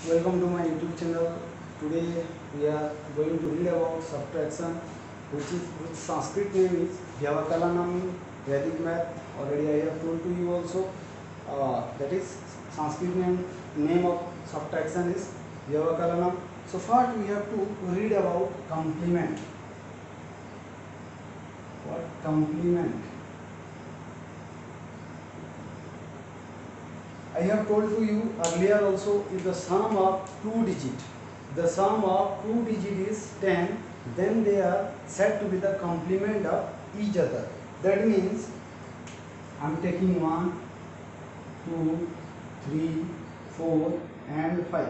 Welcome to my YouTube channel. Today we are going to read about subtraction, which Sanskrit name is Vyavakalanam Vedic math. Already I have told to you also. That is Sanskrit name of subtraction is Vyavakalanam. So first we have to read about complement. What complement? I have told to you earlier also, if the sum of two digit, the sum of two digit is 10, then they are said to be the complement of each other. That means I am taking 1, 2, 3, 4 and 5.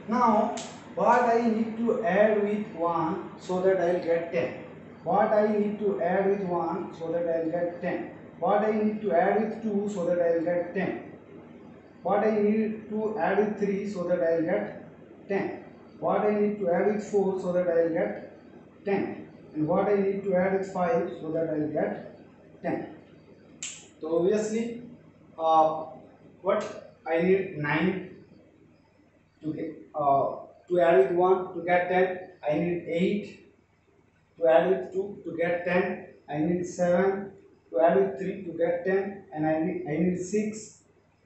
Now what I need to add with 1 so that I will get 10. What I need to add with 1 so that I will get 10. What I need to add with 2 so that I will get 10. What I need to add with 3 so that I will get 10. What I need to add with 4 so that I will get 10. And what I need to add with 5 so that I will get 10. So obviously, what I need 9 to get to add with 1 to get 10. I need 8 to add with 2 to get 10. I need 7 to add with 3 to get 10. And I need 6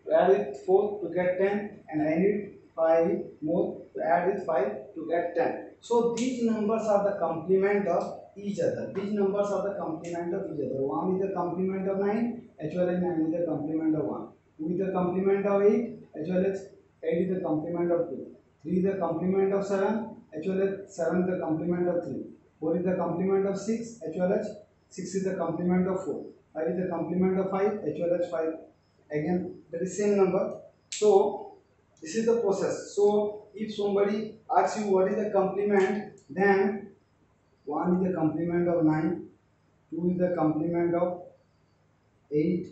to add with 4 to get 10, and I need 5 more to add with 5 to get 10. So these numbers are the complement of each other. These numbers are the complement of each other. 1 is the complement of 9 as well as 9 is the complement of 1. 2 is the complement of 8 as well as 8 is the complement of 2. 3 is the complement of 7 as well as 7 is the complement of 3. 4 is the complement of 6 as well as 6 is the complement of 4. 5 is the complement of 5 as well as 5. Again that is same number. So this is the process. So if somebody asks you what is the complement, then 1 is the complement of 9, 2 is the complement of 8,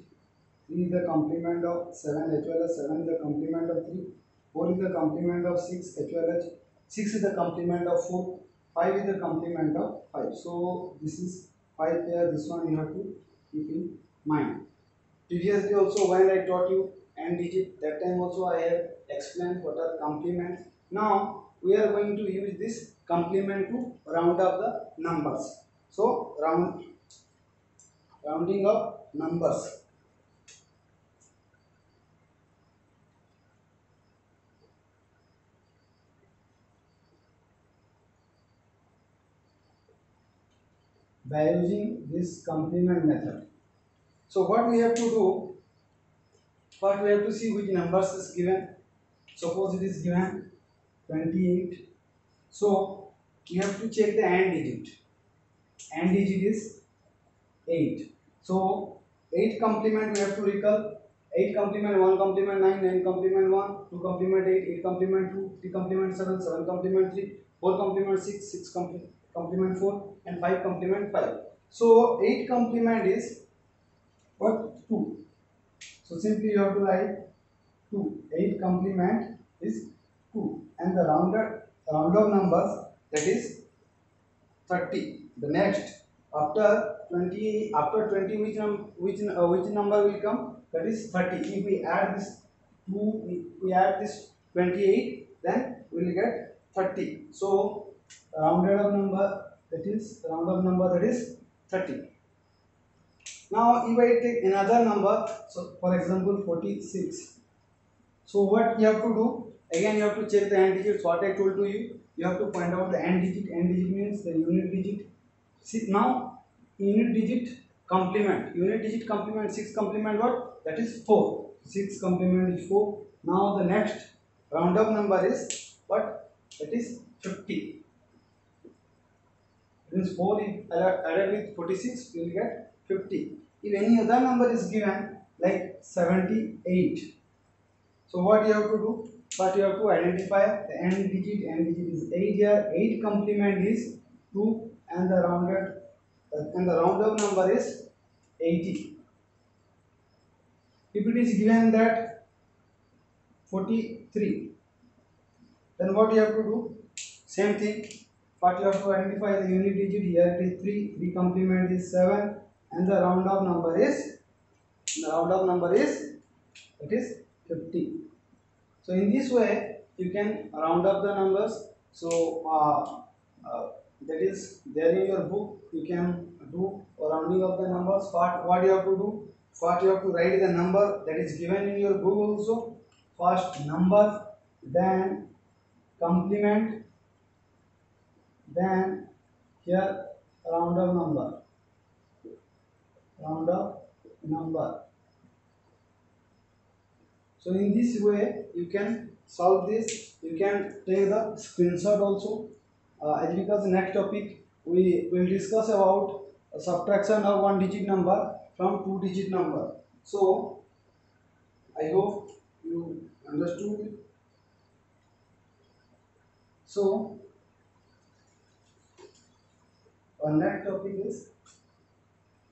3 is the complement of 7 as well as 7 is the complement of 3, 4 is the complement of 6 as well as 6 is the complement of 4, 5 is the complement of 5. So this is 5 pair. This one you have to keep in mind. Previously also when I taught you n digit, that time also I have explained what are complements. Now we are going to use this complement to round up the numbers. So rounding up numbers. By using this complement method. So what we have to do, first we have to see which numbers is given. Suppose it is given 28. So we have to check the n digit. N digit is 8. So 8 complement we have to recall. 8 complement 1 complement 9, 9 complement 1, 2 complement 8, 8 complement 2, 3 complement 7, 7 complement 3, 4 complement 6, 6 complement 4 and 5 complement 5. So 8 complement is what? 2. So simply you have to write 2. 8 complement is 2 and the round of numbers, that is 30. The next after 20, which number will come? That is 30. If we add this 2, we add this 28, then we will get 30. So rounded up number, that is 30. Now if I take another number, so for example 46. So what you have to do? Again you have to check the n digits. What I told to you, you have to find out the n digit. N digit means the unit digit. See, now unit digit complement. Unit digit complement 6 complement what? That is 4. 6 complement is 4. Now the next round up number is what? That is 50. Means 4 is added with 46, you will get 50. If any other number is given like 78. So what you have to do? First you have to identify the n digit. N digit is 8 here. 8 complement is 2 and the round up number is 80. If it is given that 43, then what you have to do? Same thing. First you have to identify the unit digit. Here it is 3. 3 complement is 7 and the round up number is it is 50. So in this way you can round up the numbers. So that is there in your book. You can do rounding of the numbers. What you have to do? First you have to write the number that is given in your book also. First number, then complement, then here round up number, round up number. So in this way you can solve this. You can take the screenshot also. As because next topic we will discuss about subtraction of one digit number from two digit number. So I hope you understood it. So our next topic is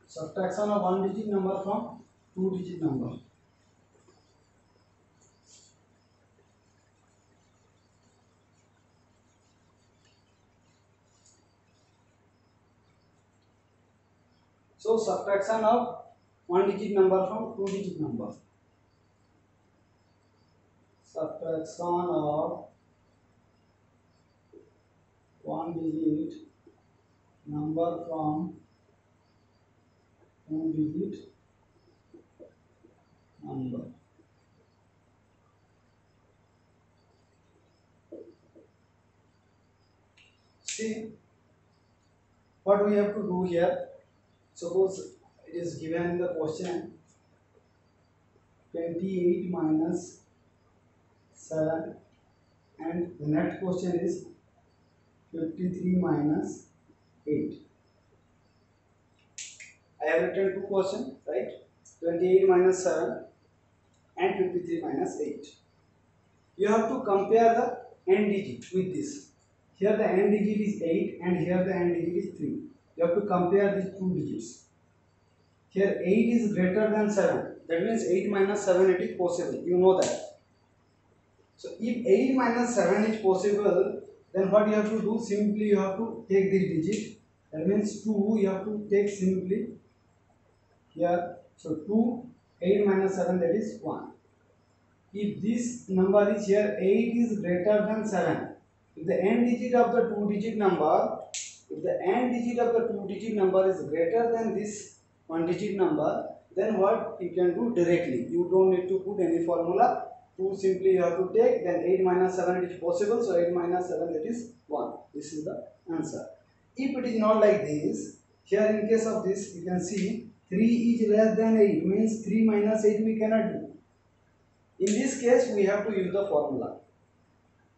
subtraction of one digit number from two digit number. So subtraction of one digit number from two digit number. Subtraction of one digit number from two digit number. See what we have to do here. Suppose it is given in the question 28 minus 7, and the next question is 53 minus 8. I have written two questions, right? 28 minus 7 and 53 minus 8. You have to compare the end digit with this. Here the end digit is 8 and here the end digit is 3. You have to compare these two digits. Here 8 is greater than 7. That means 8 minus 7 it is possible. You know that. So if 8 minus 7 is possible, then what you have to do? Simply you have to take this digit. That means 2 you have to take simply here. So 2, 8 minus 7, that is 1. If this number is here, 8 is greater than 7. If the end digit of the two digit number, if the end digit of the two digit number is greater than this one digit number, then what you can do directly? You don't need to put any formula. 2 simply you have to take, then 8 minus 7 it is possible. So 8 minus 7, that is 1. This is the answer. If it is not like this, here in case of this, you can see 3 is less than 8, means 3 minus 8 we cannot do. In this case, we have to use the formula.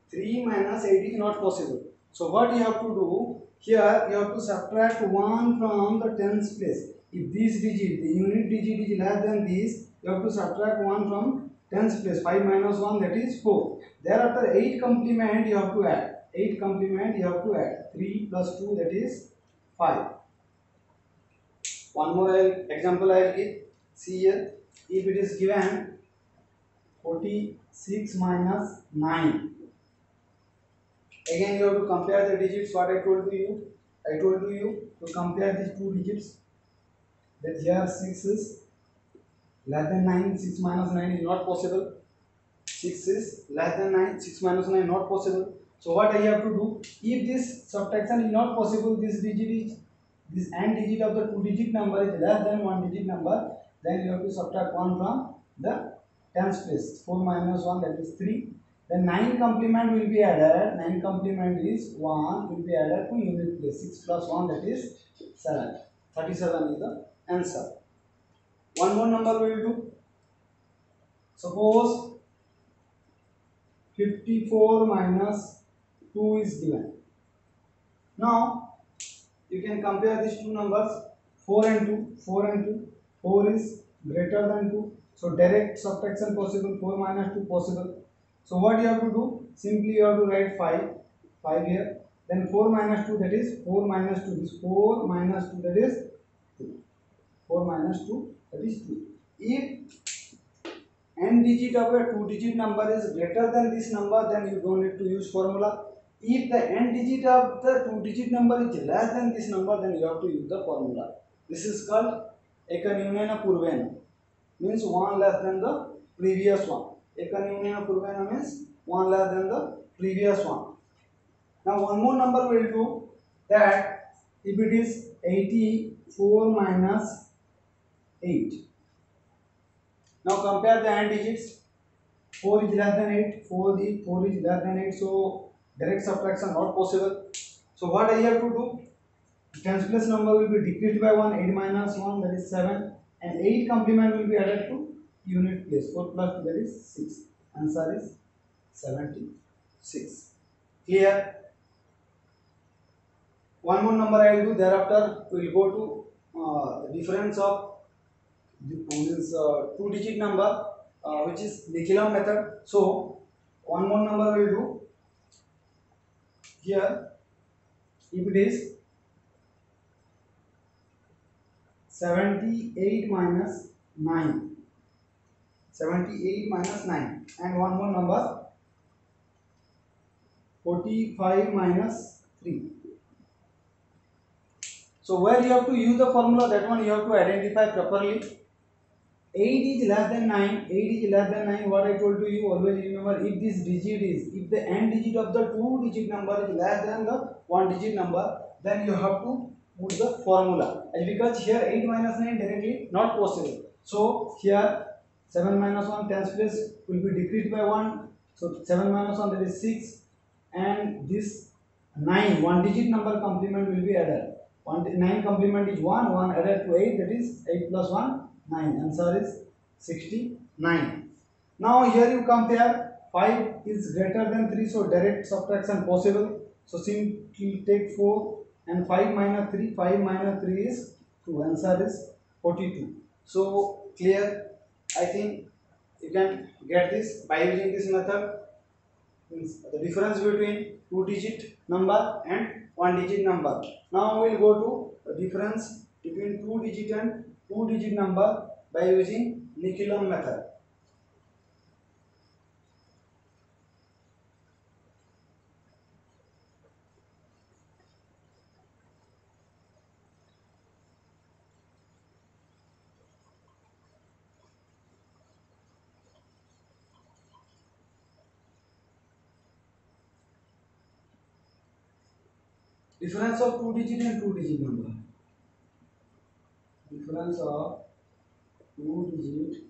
3 minus 8 is not possible. So what you have to do, here you have to subtract 1 from the tens place. If this digit, the unit digit is less than this, you have to subtract 1 from tens place. 5 minus 1, that is 4. Thereafter 8 complement you have to add. 8 complement you have to add. 3 plus 2, that is 5. One more example I will give. See here, if it is given 46 minus 9. Again you have to compare the digits. What I told you? I told you to compare these two digits. That here 6 is less than 9. 6 minus 9 is not possible. 6 is less than 9. 6 minus 9 not possible. So what I have to do? If this subtraction is not possible, this digit is, this end digit of the two digit number is less than one digit number, then you have to subtract 1 from the tens place. 4 minus 1, that is 3. Then 9 complement will be added. 9 complement is 1 will be added to unit place. 6 plus 1, that is 7. 37 is the answer. One more number we will do. Suppose 54 minus 2 is given. Now you can compare these two numbers, 4 and 2. 4 and 2. 4 is greater than 2. So direct subtraction possible. 4 minus 2 possible. So what you have to do? Simply you have to write 5 here. Then 4 minus 2, that is 4 minus 2. This 4 minus 2, that is 2. 4 minus 2, that is 2. If n digit of a two digit number is greater than this number, then you don't need to use formula. If the n digit of the two digit number is less than this number, then you have to use the formula. This is called ekanyunena purvena, means one less than the previous one. Ekanyunena purvena means one less than the previous one. Now one more number will do that. If it is 84 minus 8, now compare the end digits. 4 is less than 8, 4 is less than 8, so direct subtraction not possible. So what I have to do, tens place number will be decreased by 1, 8 minus 1, that is 7, and 8 complement will be added to unit place. 4 plus 2, that is 6. Answer is 76. Clear? One more number I will do, thereafter we will go to the difference of this 2-digit number, which is Nikilam method. So one more number we will do here. If it is 78 minus 9, 78 minus 9, and one more number 45 minus 3. So where you have to use the formula, that one you have to identify properly. 8 is less than 9, 8 is less than 9, what I told to you, always remember, if this digit is, if the end digit of the 2-digit number is less than the 1-digit number, then you have to put the formula. And because here 8 minus 9 directly not possible. So here 7 minus 1, tens place will be decreased by 1. So 7 minus 1, that is 6. And this 9, 1-digit number complement will be added. 9 complement is 1, 1 added to 8, that is 8 plus 1, 9. Answer is 69. Now here you compare, 5 is greater than 3, so direct subtraction possible. So simply take 4 and 5 minus 3, 5 minus 3 is 2. Answer is 42. So clear? I think you can get this by using this method. Means the difference between 2-digit number and 1-digit number. Now we will go to the difference between 2-digit and 2-digit number by using Nikilam method. Difference of 2-digit and 2-digit number. Difference of 2-digit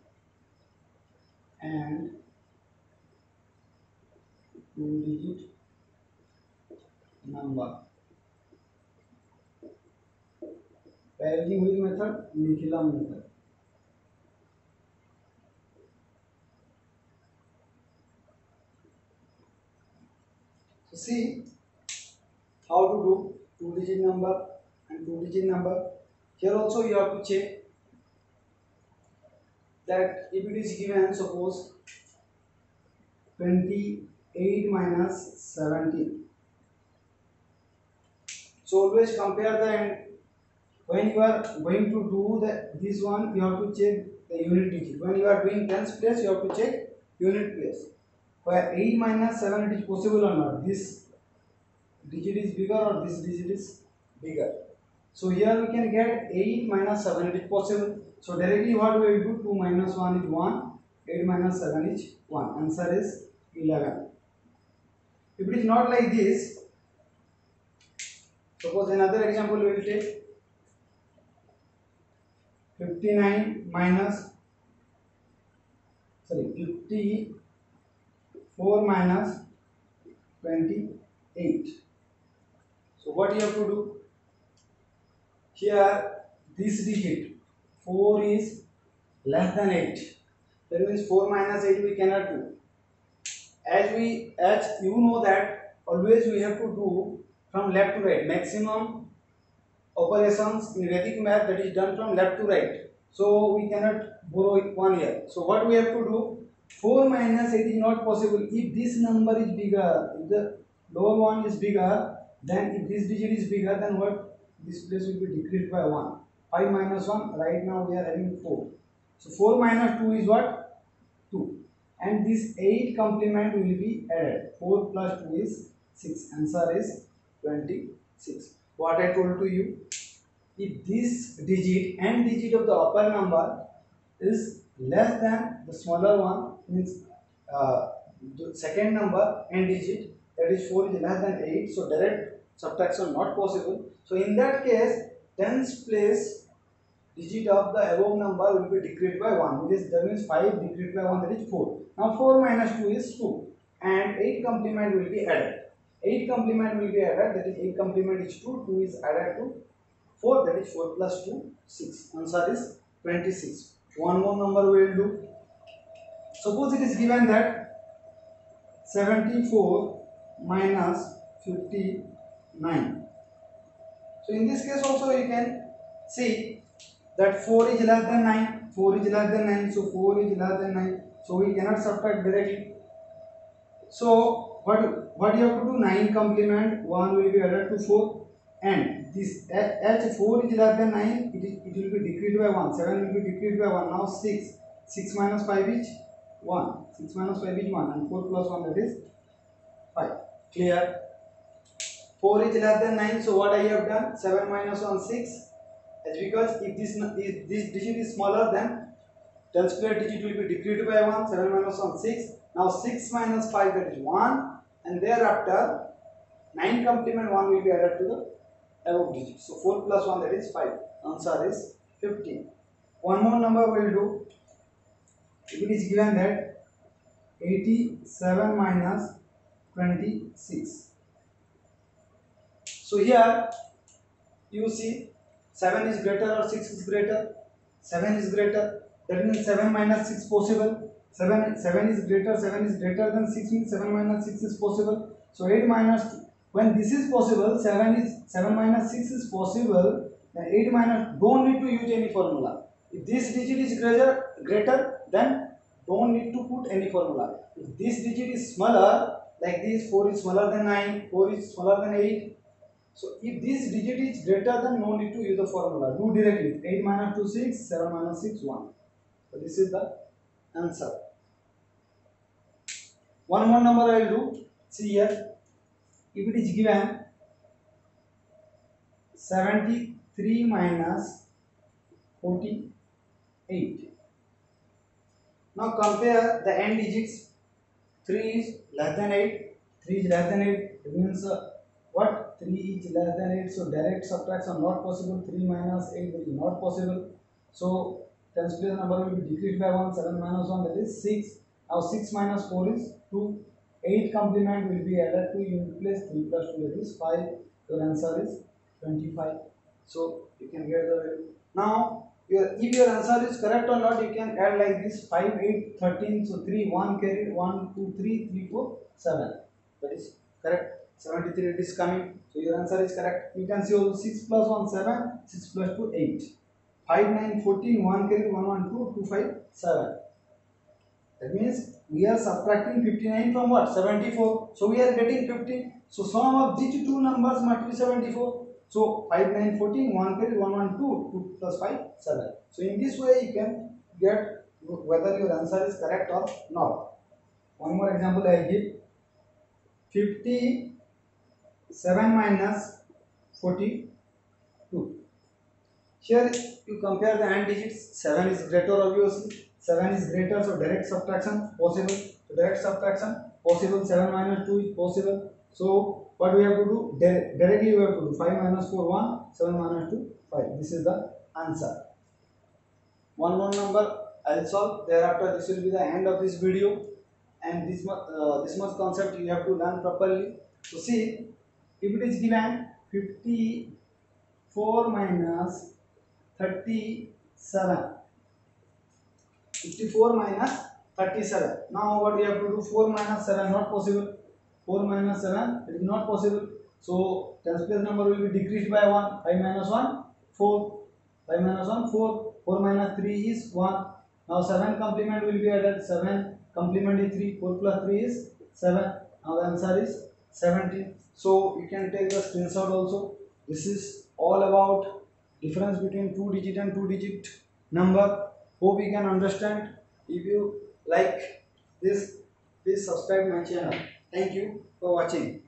and 2-digit number. By using which method? Nikilam method. So see how to do 2-digit number and 2-digit number. Here also you have to check that if it is given, suppose 28 minus 17. So always compare the end. When you are going to do this one, you have to check the unit digit. When you are doing tens place, you have to check unit place. Where 8 minus 7, it is possible or not? This digit is bigger or this digit is bigger. So here we can get 8 minus 7, it is possible. So directly what we will do, 2 minus 1 is 1, 8 minus 7 is 1. Answer is 11. If it is not like this, suppose another example we will take 59 minus 54 minus 28. So what you have to do? Here this digit 4 is less than 8. That means 4 minus 8 we cannot do. As you know that always we have to do from left to right. Maximum operations in Vedic math, that is done from left to right. So we cannot borrow one here. So what we have to do? 4 minus 8 is not possible. If this number is bigger, if the lower one is bigger, then if this digit is bigger, then what? This place will be decreased by 1. 5 minus 1, right now we are having 4. So 4 minus 2 is what? 2. And this 8 complement will be added. 4 plus 2 is 6. Answer is 26. What I told to you, if this digit, end digit of the upper number is less than the smaller one, means the second number, end digit, that is 4 is less than 8, so direct subtraction not possible. So in that case, tens place digit of the above number will be decreased by 1. That means 5 decreased by 1, that is 4. Now 4 minus 2 is 2 and 8 complement will be added. 8 complement will be added, that is 8 complement is 2, 2 is added to 4, that is 4 plus 2, 6. Answer is 26. One more number we will do. Suppose it is given that 74 minus 59. So in this case also you can see that 4 is less than 9, 4 is less than 9, so 4 is less than 9, so we cannot subtract directly. So what you have to do, 9 complement 1 will be added to 4, and this as 4 is less than 9, it will be decreased by 1, 7 will be decreased by 1, now 6 minus 5 is 1, 6 minus 5 is 1, and 4 plus 1, that is 5. Clear? 4 is less than 9, so what I have done, 7 minus 1, 6. It's because if this digit is smaller, then tens place digit will be decreased by 1, 7 minus 1, 6. Now 6 minus 5, that is 1, and thereafter 9 complement 1 will be added to the above digit. So 4 plus 1, that is 5. Answer is 15. One more number we will do. If it is given that 87 minus 26. So here you see 7 is greater or 6 is greater. 7 is greater. That means 7 minus 6 possible. 7 is greater than 6 means 7 minus 6 is possible. So 8 minus 2. When this is possible, 7 minus 6 is possible. Then 8 minus, don't need to use any formula. If this digit is greater, then don't need to put any formula. If this digit is smaller, like this, 4 is smaller than 9, 4 is smaller than 8. So if this digit is greater, then no need to use the formula. Do directly. 8 minus 2, 6, 7 minus 6, 1. So this is the answer. One more number I will do. See here. If it is given 73 minus 48. Now compare the end digits. 3 is less than 8. 3 is less than 8. It means what? 3 is less than 8. So direct subtraction not possible. 3 minus 8 is not possible. So tens place number will be decreased by 1. 7 minus 1, that is 6. Now 6 minus 4 is 2. 8 complement will be added to unit place. 3 plus 2, that is 5. Your answer is 25. So you can get the value. Now if your answer is correct or not, you can add like this: 5, 8, 13. So 3, 1 carried, 1, 2, 3, 3, 4, 7. That is correct. 73 it is coming. So your answer is correct. You can see also 6 plus 1, 7. 6 plus 2, 8. 5, 9, 14. 1 carried, 1, 1, 2, 2, 5, 7. That means we are subtracting 59 from what? 74. So we are getting 15. So sum of these two numbers must be 74. So 5, 9, 14, 1 carried, 1, 1, 2, 2 plus 5, 7. So in this way you can get whether your answer is correct or not. One more example I give. 57 minus 42. Here you compare the AND digits. 7 is greater, obviously. 7 is greater, so direct subtraction possible. So direct subtraction possible. 7 minus 2 is possible. So what we have to do? Directly we have to do 5 minus 4, 1. 7 minus 2, 5. This is the answer. One more number I will solve. Thereafter this will be the end of this video. And this much concept you have to learn properly. So see, if it is given 54 minus 37. 54 minus 37. Now what we have to do? 4 minus 7 not possible. 4 minus 7 it is not possible. So tens place number will be decreased by 1. 5 minus 1 4. 5 minus 1 4. 4 minus 3 is 1. Now 7 complement will be added. 7 complement is 3. 4 plus 3 is 7. Now the answer is 17. So you can take the screenshot also. This is all about difference between 2 digit and 2 digit number. Hope you can understand. If you like this, please subscribe my channel. Thank you for watching.